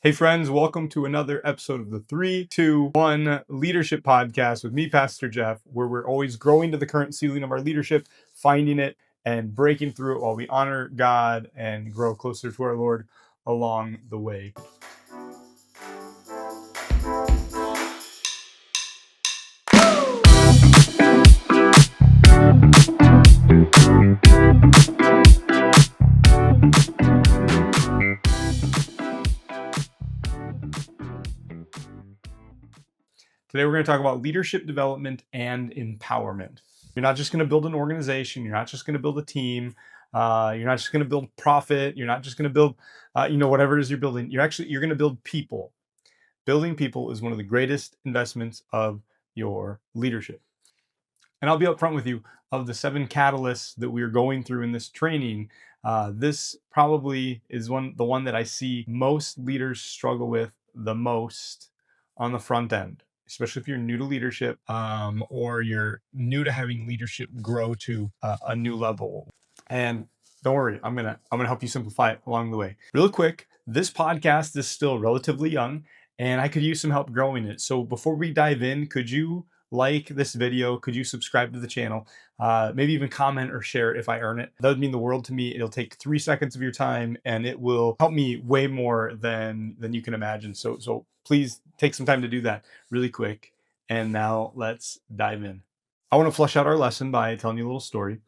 Hey friends, welcome to another episode of the 3-2-1 Leadership Podcast with me, Pastor Jeff, where we're always growing to the current ceiling of our leadership, finding it and breaking through it while we honor God and grow closer to our Lord along the way. Today, we're going to talk about leadership development and empowerment. You're not just going to build an organization. You're not just going to build a team. You're not just going to build profit. You're not just going to build, whatever it is you're building. You're going to build people. Building people is one of the greatest investments of your leadership. And I'll be upfront with you, of the 7 catalysts that we are going through in this training, this probably is the one that I see most leaders struggle with the most on the front end, especially if you're new to leadership, or you're new to having leadership grow to a new level. And don't worry, I'm gonna help you simplify it along the way. Real quick, this podcast is still relatively young, and I could use some help growing it. So before we dive in, could you like this video? Could you subscribe to the channel? Maybe even comment or share it if I earn it. That would mean the world to me. It'll take 3 seconds of your time, and it will help me way more than you can imagine. So please take some time to do that really quick. And now let's dive in. I want to flesh out our lesson by telling you a little story.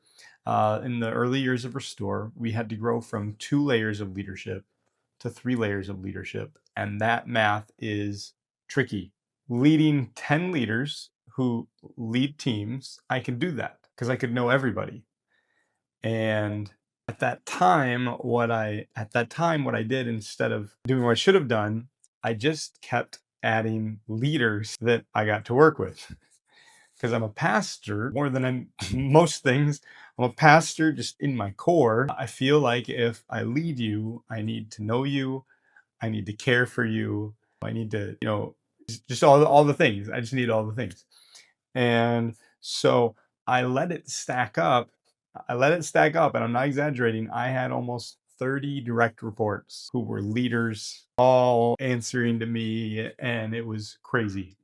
In the early years of Restore, we had to grow from 2 layers of leadership to 3 layers of leadership. And that math is tricky. Leading 10 leaders who lead teams, I can do that because I could know everybody. And at that time, what I did, instead of doing what I should have done, I just kept adding leaders that I got to work with. Because I'm a pastor more than I'm most things. I'm a pastor just in my core. I feel like if I lead you, I need to know you. I need to care for you. I need to, just all the things. I just need all the things. And so I let it stack up. And I'm not exaggerating. I had almost 30 direct reports who were leaders, all answering to me, and it was crazy.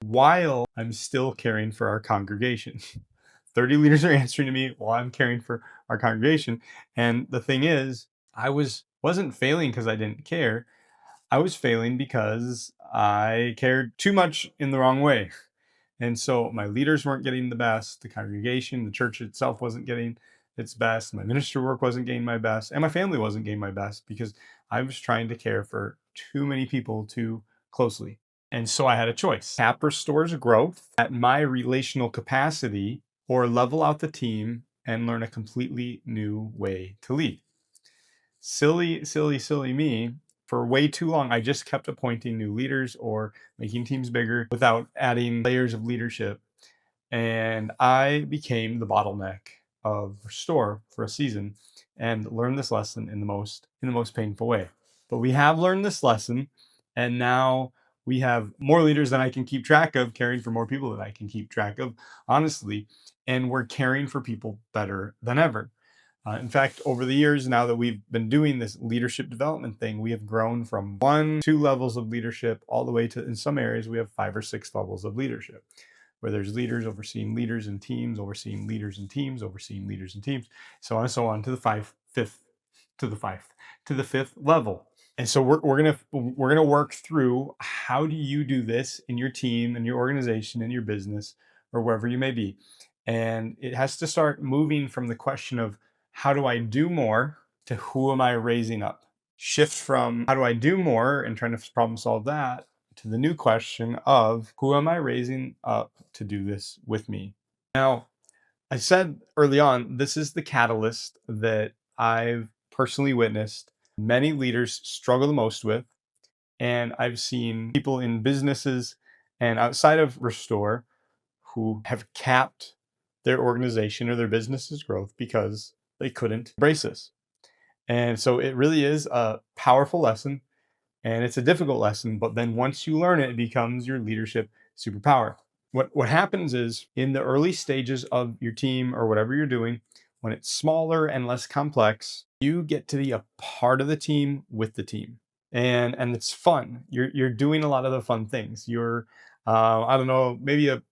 While I'm still caring for our congregation. 30 leaders are answering to me while I'm caring for our congregation. And the thing is, I wasn't failing because I didn't care. I was failing because I cared too much in the wrong way. And so my leaders weren't getting the best, the congregation, the church itself wasn't getting its best, my ministry work wasn't getting my best, and my family wasn't getting my best because I was trying to care for too many people too closely. And so I had a choice: cap Restore's growth at my relational capacity, or level out the team and learn a completely new way to lead. Silly me. For way too long, I just kept appointing new leaders or making teams bigger without adding layers of leadership. And I became the bottleneck of Restore for a season and learned this lesson in the most painful way. But we have learned this lesson, and now we have more leaders than I can keep track of, caring for more people than I can keep track of, honestly. And we're caring for people better than ever. In fact, over the years now that we've been doing this leadership development thing, we have grown from 1-2 levels of leadership all the way to, in some areas, we have 5 or 6 levels of leadership, where there's leaders overseeing leaders and teams, overseeing leaders and teams, overseeing leaders and teams, so on and so on to the fifth level. And so we're gonna work through, how do you do this in your team, in your organization, in your business, or wherever you may be. And it has to start moving from the question of how do I do more to who am I raising up? Shift from how do I do more and trying to problem solve that to the new question of who am I raising up to do this with me? Now, I said early on, this is the catalyst that I've personally witnessed many leaders struggle the most with. And I've seen people in businesses and outside of Restore who have capped their organization or their business's growth because they couldn't embrace this. And so it really is a powerful lesson, and it's a difficult lesson, but then once you learn it, it becomes your leadership superpower. What happens is, in the early stages of your team or whatever you're doing, when it's smaller and less complex, you get to be a part of the team with the team. and it's fun. You're doing a lot of the fun things. You're I don't know, maybe a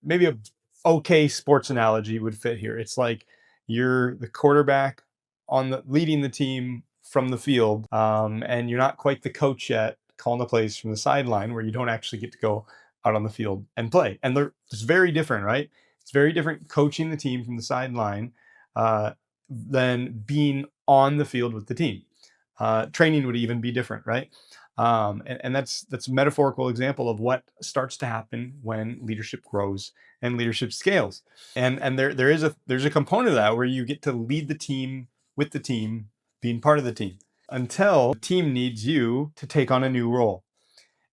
okay sports analogy would fit here. It's like you're the quarterback on the leading the team from the field, and you're not quite the coach yet, calling the plays from the sideline where you don't actually get to go out on the field and play. And it's very different, right? It's very different coaching the team from the sideline than being on the field with the team. Training would even be different, right? And that's a metaphorical example of what starts to happen when leadership grows and leadership scales. And there's a component of that where you get to lead the team with the team, being part of the team, until the team needs you to take on a new role.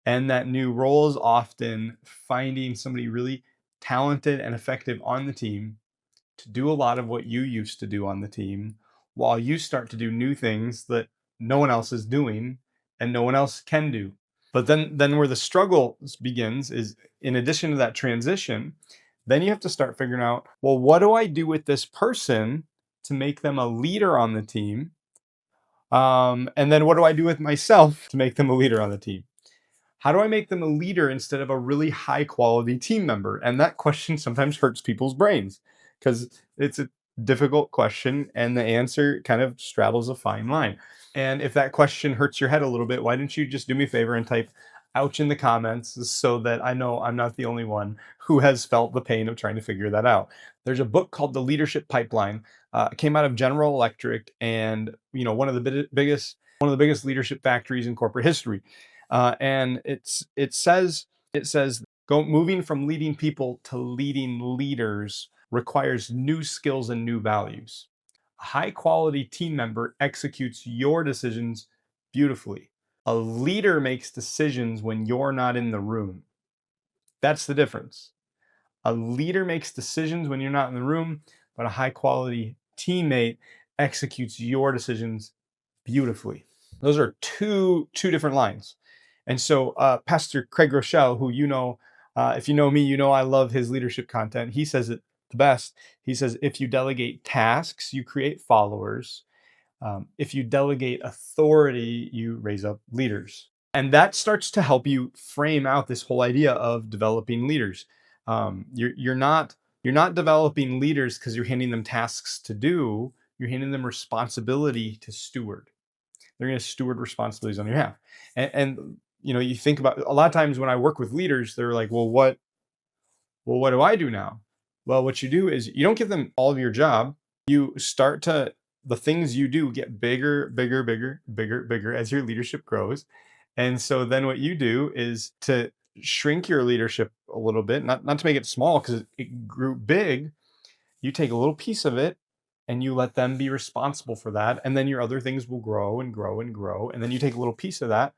And that new role is often finding somebody really talented and effective on the team to do a lot of what you used to do on the team, while you start to do new things that no one else is doing and no one else can do. But then where the struggle begins is, in addition to that transition, then you have to start figuring out, well, what do I do with this person to make them a leader on the team? And then what do I do with myself to make them a leader on the team? How do I make them a leader instead of a really high quality team member? And that question sometimes hurts people's brains because it's a difficult question and the answer kind of straddles a fine line. And if that question hurts your head a little bit, why don't you just do me a favor and type ouch in the comments so that I know I'm not the only one who has felt the pain of trying to figure that out. There's a book called The Leadership Pipeline. It came out of General Electric, and one of the biggest leadership factories in corporate history. And it says moving from leading people to leading leaders requires new skills and new values. A high quality team member executes your decisions beautifully. A leader makes decisions when you're not in the room. That's the difference. A leader makes decisions when you're not in the room, but a high quality teammate executes your decisions beautifully. Those are two different lines. And so Pastor Craig Rochelle, who if you know me, I love his leadership content. He says it the best. He says, if you delegate tasks, you create followers. If you delegate authority, you raise up leaders. And that starts to help you frame out this whole idea of developing leaders. You're not developing leaders because you're handing them tasks to do. You're handing them responsibility to steward. They're going to steward responsibilities on your behalf. And you think about, a lot of times when I work with leaders, they're like, what do I do now? Well, what you do is you don't give them all of your job. You start to The things you do get bigger, bigger, bigger, bigger, bigger as your leadership grows. And so then what you do is to shrink your leadership a little bit, not to make it small because it grew big. You take a little piece of it and you let them be responsible for that. And then your other things will grow and grow and grow. And then you take a little piece of that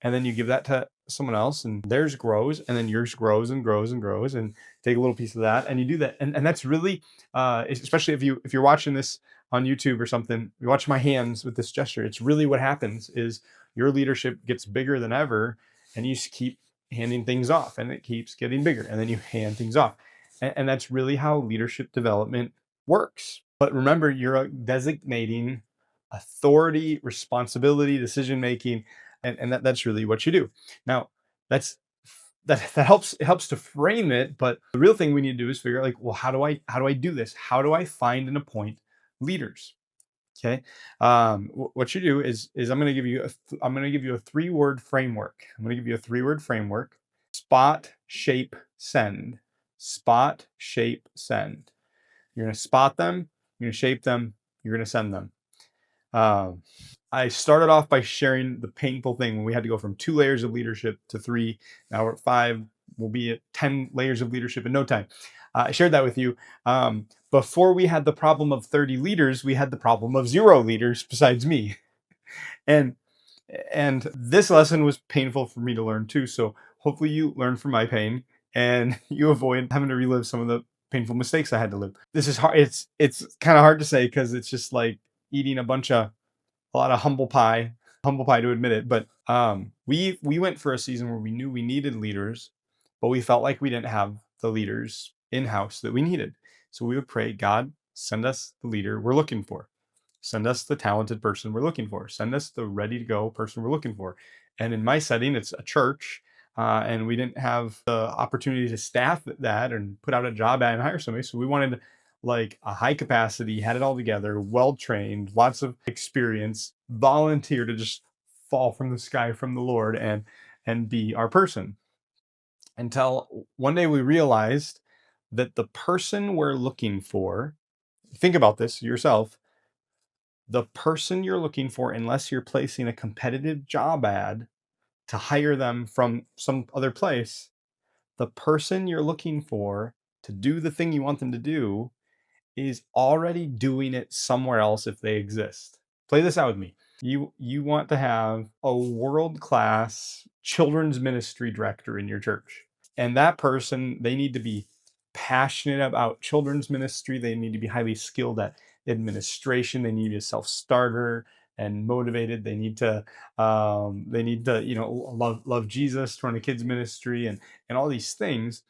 and then you give that to someone else and theirs grows, and then yours grows and grows and grows, and take a little piece of that and you do that. And that's really especially if you're watching this on YouTube or something, you watch my hands with this gesture. It's really what happens is your leadership gets bigger than ever, and you just keep handing things off, and it keeps getting bigger, and then you hand things off. And that's really how leadership development works. But remember, you're designating authority, responsibility, decision making, and that's really what you do. Now, that helps. It helps to frame it, but the real thing we need to do is figure out, like, well, how do I do this? How do I find and appoint leaders? Okay. What you do is I'm going to give you a 3-word framework. I'm going to give you a 3-word framework: spot, shape, send. Spot, shape, send. You're going to spot them. You're going to shape them. You're going to send them. Um, I started off by sharing the painful thing when we had to go from 2 layers of leadership to 3. Now we're at 5. We'll be at 10 layers of leadership in no time. I shared that with you. Before we had the problem of 30 leaders, we had the problem of 0 leaders besides me. And this lesson was painful for me to learn too. So hopefully you learn from my pain and you avoid having to relive some of the painful mistakes I had to live. This is hard. It's kind of hard to say because it's just like eating a lot of humble pie to admit it. But we went for a season where we knew we needed leaders, but we felt like we didn't have the leaders in house that we needed. So we would pray, God, send us the leader we're looking for. Send us the talented person we're looking for. Send us the ready to go person we're looking for. And in my setting, it's a church. And we didn't have the opportunity to staff that and put out a job ad and hire somebody. So we wanted like a high capacity, had it all together, well trained, lots of experience, volunteer to just fall from the sky from the Lord and be our person. Until one day we realized that the person we're looking for, think about this yourself, the person you're looking for, unless you're placing a competitive job ad to hire them from some other place, the person you're looking for to do the thing you want them to do is already doing it somewhere else if they exist. Play this out with me. You want to have a world-class children's ministry director in your church. And that person, they need to be passionate about children's ministry. They need to be highly skilled at administration. They need to be a self-starter and motivated. They need to, love Jesus, run a kids ministry, and all these things.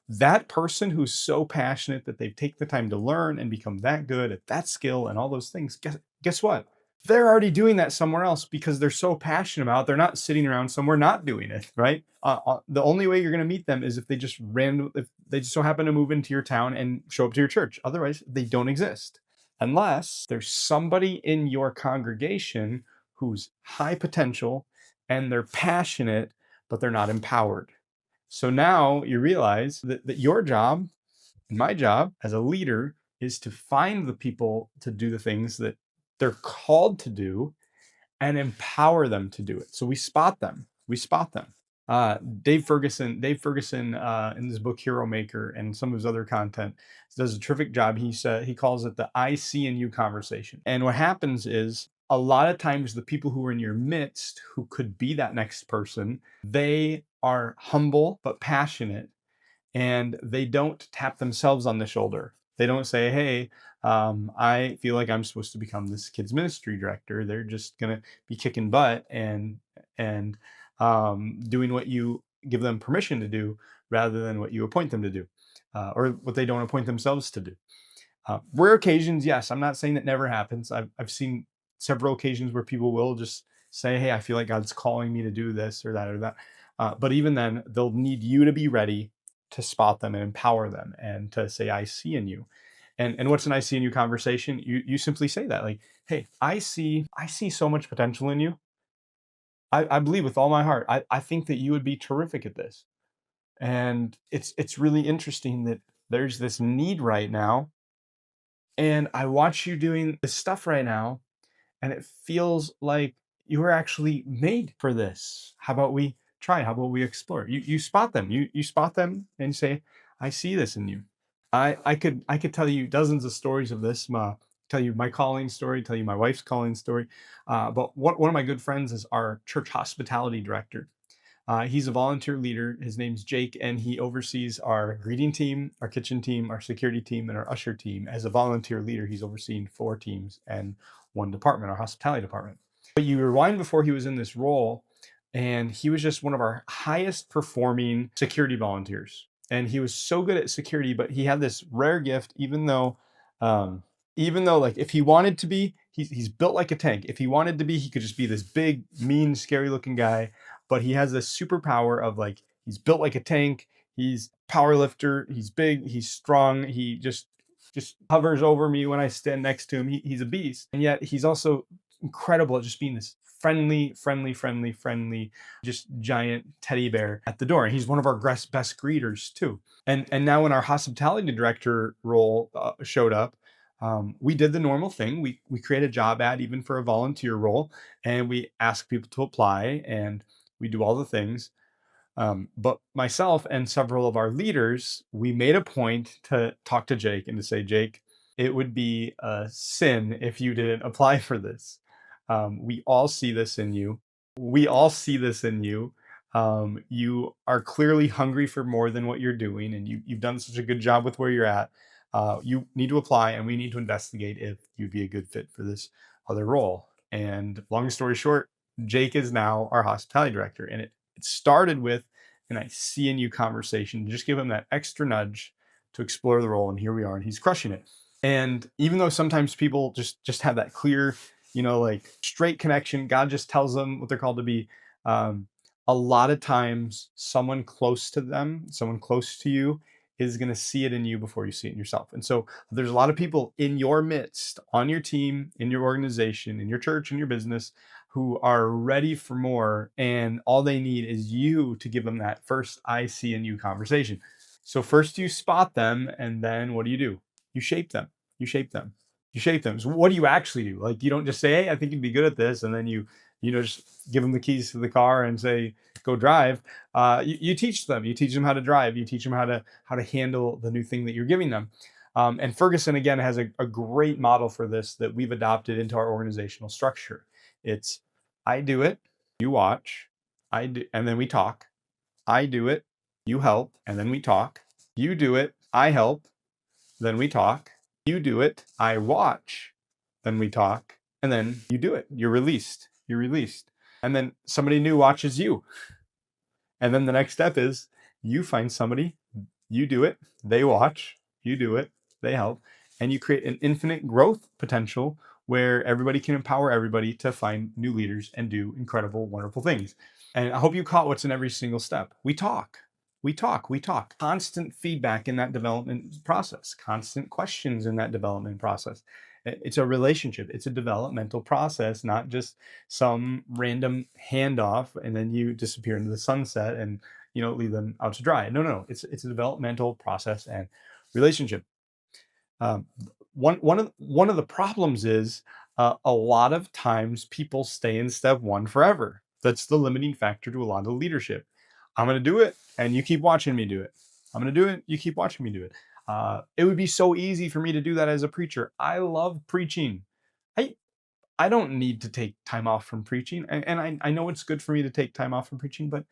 That person who's so passionate that they take the time to learn and become that good at that skill and all those things, guess what? They're already doing that somewhere else because they're so passionate about it. They're not sitting around somewhere not doing it, right? The only way you're going to meet them is if if they just so happen to move into your town and show up to your church. Otherwise, they don't exist. Unless there's somebody in your congregation who's high potential and they're passionate, but they're not empowered. So now you realize that your job and my job as a leader is to find the people to do the things that they're called to do and empower them to do it. So we spot them. We spot them. Dave Ferguson, in this book Hero Maker and some of his other content, does a terrific job. He calls it the I see in you conversation. And what happens is a lot of times the people who are in your midst who could be that next person, they are humble but passionate, and they don't tap themselves on the shoulder. They don't say, hey, I feel like I'm supposed to become this kid's ministry director. They're just gonna be kicking butt and doing what you give them permission to do rather than what you appoint them to do, or what they don't appoint themselves to do. Rare occasions, yes. I'm not saying that never happens. I've seen several occasions where people will just say, hey, I feel like God's calling me to do this or that or that. But even then, they'll need you to be ready to spot them and empower them and to say, I see in you. And what's an I see in you conversation? You simply say that, like, hey, I see so much potential in you. I believe with all my heart. I think that you would be terrific at this. And it's really interesting that there's this need right now. And I watch you doing this stuff right now, and it feels like you were actually made for this. How about we try it? How about we explore? You spot them. You spot them and you say, I see this in you. I could tell you dozens of stories of this. Tell you my calling story, tell you my wife's calling story. But one of my good friends is our church hospitality director. He's a volunteer leader. His name's Jake, and he oversees our greeting team, our kitchen team, our security team, and our usher team. As a volunteer leader, he's overseeing 4 teams and 1 department, our hospitality department. But you rewind before he was in this role, and he was just one of our highest performing security volunteers. And he was so good at security, but he had this rare gift, um, even though like if he wanted to be, he's built like a tank. If he wanted to be, he could just be this big, mean, scary looking guy, but he has this superpower of like he's built like a tank. He's power lifter. He's big. He's strong. He just hovers over me when I stand next to him. He's a beast, and yet he's also incredible at just being this friendly, just giant teddy bear at the door. And he's one of our best greeters too. And now when our hospitality director role showed up, we did the normal thing. We create a job ad even for a volunteer role, and we ask people to apply, and we do all the things. But myself and several of our leaders, we made a point to talk to Jake and to say, Jake, it would be a sin if you didn't apply for this. We all see this in you. We all see this in you. You are clearly hungry for more than what you're doing, and you've done such a good job with where you're at. You need to apply, and we need to investigate if you'd be a good fit for this other role. And long story short, Jake is now our hospitality director, and it started with an I see in you conversation. Just give him that extra nudge to explore the role, and here we are, and he's crushing it. And even though sometimes people just have that clear, like straight connection, God just tells them what they're called to be. Um, a lot of times, someone close to them, someone close to you, is going to see it in you before you see it in yourself. And so there's a lot of people in your midst, on your team, in your organization, in your church, in your business, who are ready for more. And all they need is you to give them that first I see in you conversation. So first you spot them, and then what do? You shape them. You shape them. You shape them. So what do you actually do? Like, you don't just say, "Hey, I think you'd be good at this," and then just give them the keys to the car and say, "Go drive." You teach them. You teach them how to drive. You teach them how to handle the new thing that you're giving them. And Ferguson again has a great model for this that we've adopted into our organizational structure. It's I do it, you watch, I do, and then we talk. I do it, you help, and then we talk. You do it, I help, then we talk. You do it, I watch, then we talk, and then you do it. You're released. You're released. And then somebody new watches you. And then the next step is you find somebody, you do it, they watch, you do it, they help, and you create an infinite growth potential where everybody can empower everybody to find new leaders and do incredible, wonderful things. And I hope you caught what's in every single step. We talk. We talk, we talk. Constant feedback in that development process, constant questions in that development process. It's a relationship, it's a developmental process, not just some random handoff and then you disappear into the sunset and leave them out to dry. No, no, no. It's a developmental process and relationship. Um, one of the problems is a lot of times people stay in step one forever. That's the limiting factor to a lot of leadership. I'm going to do it, and you keep watching me do it. I'm going to do it. You keep watching me do it. It would be so easy for me to do that as a preacher. I love preaching. I I don't need to take time off from preaching, and I know it's good for me to take time off from preaching, but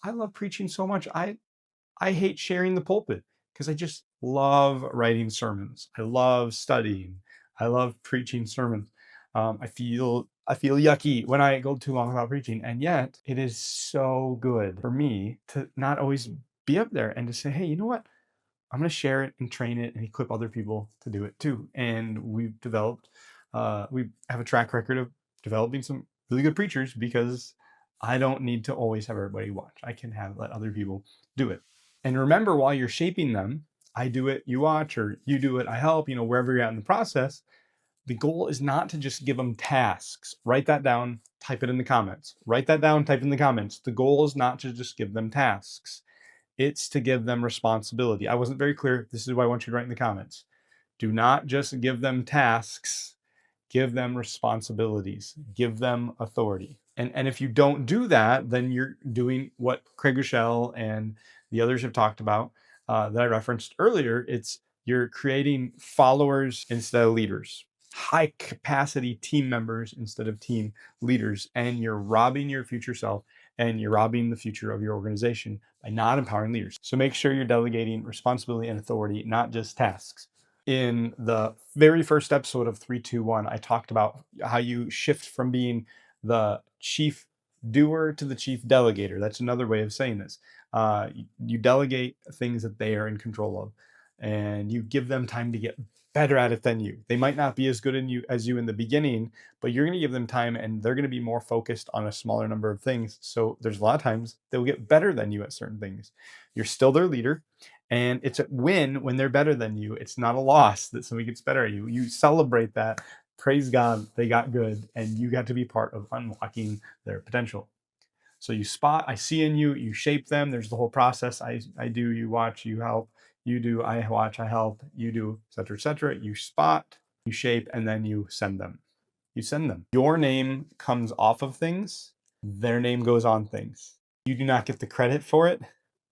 I love preaching so much. I hate sharing the pulpit because I just love writing sermons. I love studying. I love preaching sermons. I feel yucky when I go too long without preaching, and yet it is so good for me to not always be up there and to say, hey, you know what? I'm going to share it and train it and equip other people to do it too. And we have a track record of developing some really good preachers because I don't need to always have everybody watch. I can let other people do it. And remember, while you're shaping them, I do it, you watch, or you do it, I help, wherever you're at in the process. The goal is not to just give them tasks. Write that down, type it in the comments. Write that down, type it in the comments. The goal is not to just give them tasks. It's to give them responsibility. I wasn't very clear. This is what I want you to write in the comments. Do not just give them tasks, give them responsibilities, give them authority. And if you don't do that, then you're doing what Craig Rochelle and the others have talked about that I referenced earlier. It's you're creating followers instead of leaders, high capacity team members instead of team leaders, and you're robbing your future self and you're robbing the future of your organization by not empowering leaders. So make sure you're delegating responsibility and authority, not just tasks. In the very first episode of 321, I talked about how you shift from being the chief doer to the chief delegator. That's another way of saying this. You delegate things that they are in control of, and you give them time to get better at it than you. They might not be as good as you in the beginning, but you're going to give them time and they're going to be more focused on a smaller number of things. So there's a lot of times they'll get better than you at certain things. You're still their leader, and it's a win when they're better than you. It's not a loss that somebody gets better at you. You celebrate that. Praise God, they got good, and you got to be part of unlocking their potential. So you spot, I see in you, you shape them. There's the whole process. I do, you watch, you help, you do, I watch, I help, you do, et cetera, et cetera. You spot, you shape, and then you send them. You send them. Your name comes off of things, their name goes on things. You do not get the credit for it,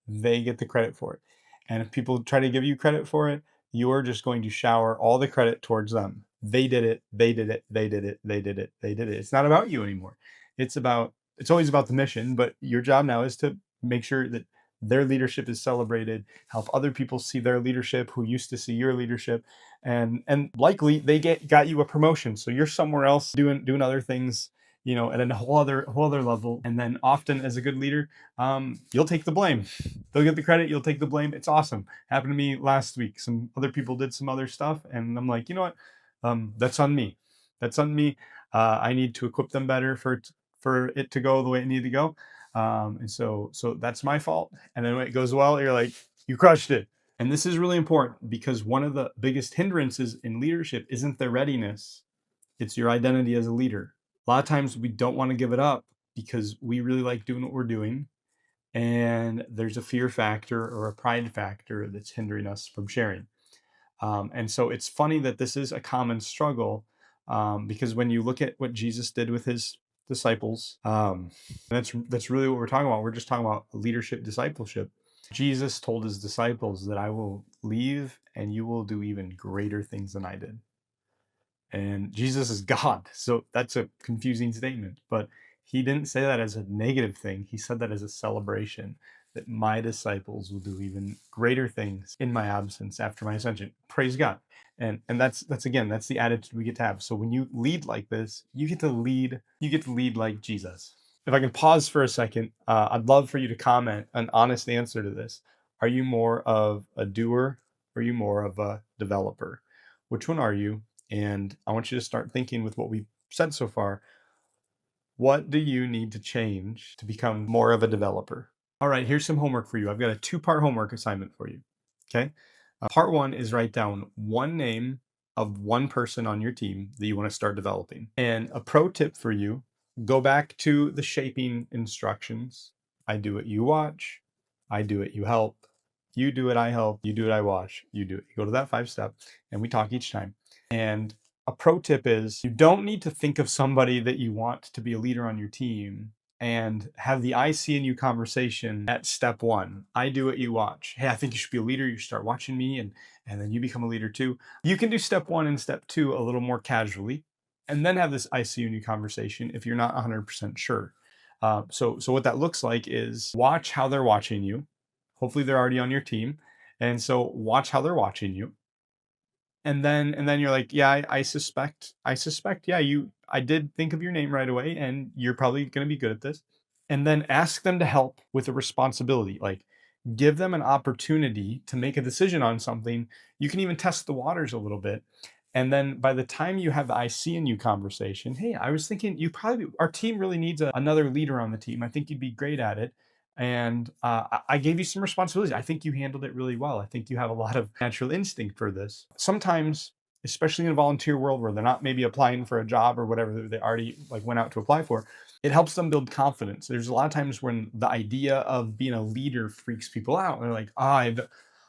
they get the credit for it. And if people try to give you credit for it, you're just going to shower all the credit towards them. They did it, they did it, they did it, they did it, they did it. It's not about you anymore. It's always about the mission, but your job now is to make sure that their leadership is celebrated, help other people see their leadership who used to see your leadership, and likely they got you a promotion. So you're somewhere else doing other things, at a whole other level. And then often as a good leader, you'll take the blame. They'll get the credit, you'll take the blame. It's awesome. Happened to me last week. Some other people did some other stuff, and I'm like, you know what? That's on me. That's on me. I need to equip them better for for it to go the way it needed to go. And so that's my fault. And then when it goes well, you're like, you crushed it. And this is really important because one of the biggest hindrances in leadership isn't their readiness, it's your identity as a leader. A lot of times we don't want to give it up because we really like doing what we're doing. And there's a fear factor or a pride factor that's hindering us from sharing. And so it's funny that this is a common struggle, because when you look at what Jesus did with his disciples, that's really what we're talking about. We're just talking about leadership discipleship. Jesus told his disciples that I will leave and you will do even greater things than I did. And Jesus is God, so that's a confusing statement, but he didn't say that as a negative thing. He said that as a celebration, that my disciples will do even greater things in my absence after my ascension. Praise God. And that's again, that's the attitude we get to have. So when you lead like this, you get to lead like Jesus. If I can pause for a second, I'd love for you to comment an honest answer to this. Are you more of a doer or are you more of a developer? Which one are you? And I want you to start thinking with what we've said so far. What do you need to change to become more of a developer? All right, here's some homework for you. I've got a two-part homework assignment for you. Okay. Part one is write down one name of one person on your team that you want to start developing. And a pro tip for you, go back to the shaping instructions. I do it, you watch. I do it, you help. You do it, I help. You do it, I watch. You do it. You go to that 5-step and we talk each time. And a pro tip is you don't need to think of somebody that you want to be a leader on your team and have the I see in you conversation at step one. I do it, you watch. Hey, I think you should be a leader. You start watching me and then you become a leader too. You can do step one and step two a little more casually and then have this I see in you conversation if you're not 100% sure. So what that looks like is watch how they're watching you. Hopefully they're already on your team. And so watch how they're watching you. And then you're like, yeah, I suspect, yeah, I did think of your name right away, and you're probably going to be good at this. And then ask them to help with a responsibility. Like, give them an opportunity to make a decision on something. You can even test the waters a little bit. And then by the time you have the I see in you conversation, hey, I was thinking our team really needs another leader on the team. I think you'd be great at it. And I gave you some responsibilities. I think you handled it really well. I think you have a lot of natural instinct for this. Sometimes, especially in a volunteer world where they're not maybe applying for a job or whatever they already like went out to apply for, it helps them build confidence. There's a lot of times when the idea of being a leader freaks people out. They're like, I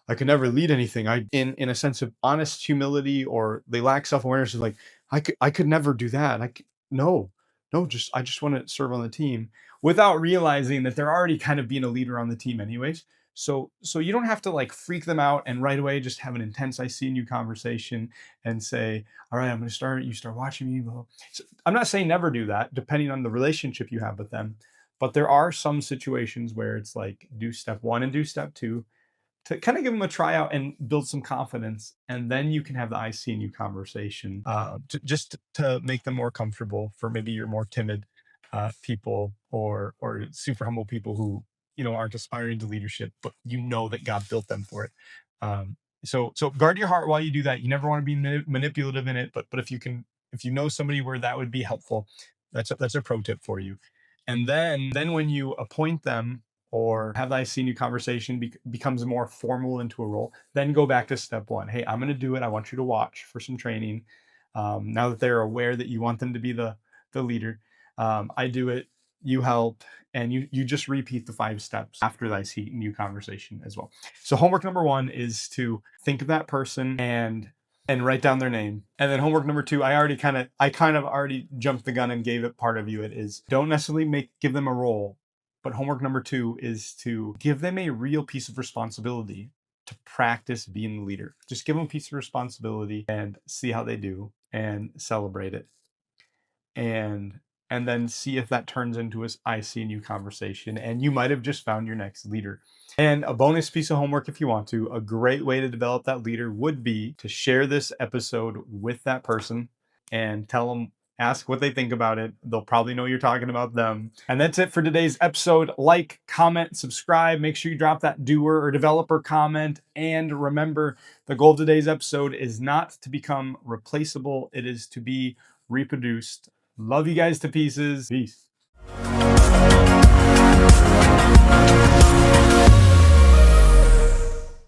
could never lead anything. In a sense of honest humility, or they lack self-awareness. Is like, I could never do that. No, no, I just want to serve on the team without realizing that they're already kind of being a leader on the team anyways. So you don't have to like freak them out and right away just have an intense I see in you conversation and say, all right, I'm going to start, you start watching me. So I'm not saying never do that, depending on the relationship you have with them. But there are some situations where it's like do step one and do step two to kind of give them a tryout and build some confidence. And then you can have the I see in you conversation, just to make them more comfortable for maybe your more timid people or super humble people who, aren't aspiring to leadership, but you know that God built them for it. So guard your heart while you do that. You never want to be manipulative in it, but if you know somebody where that would be helpful, that's a pro tip for you. And then when you appoint them or have the I seen you conversation becomes more formal into a role, then go back to step one. Hey, I'm going to do it. I want you to watch for some training. Now that they're aware that you want them to be the leader, I do it. You help, and you just repeat the 5 steps after the I see you conversation as well. So homework number 1 is to think of that person and write down their name. And then homework number 2, I kind of already jumped the gun and gave it part of you. It is don't necessarily give them a role, but homework number 2 is to give them a real piece of responsibility to practice being the leader. Just give them a piece of responsibility and see how they do and celebrate it. And then see if that turns into a I see in you conversation, and you might have just found your next leader. And a bonus piece of homework, if you want to, a great way to develop that leader would be to share this episode with that person and tell them, ask what they think about it. They'll probably know you're talking about them. And that's it for today's episode. Like, comment, subscribe. Make sure you drop that doer or developer comment. And remember, the goal of today's episode is not to become replaceable. It is to be reproduced. Love you guys to pieces. Peace.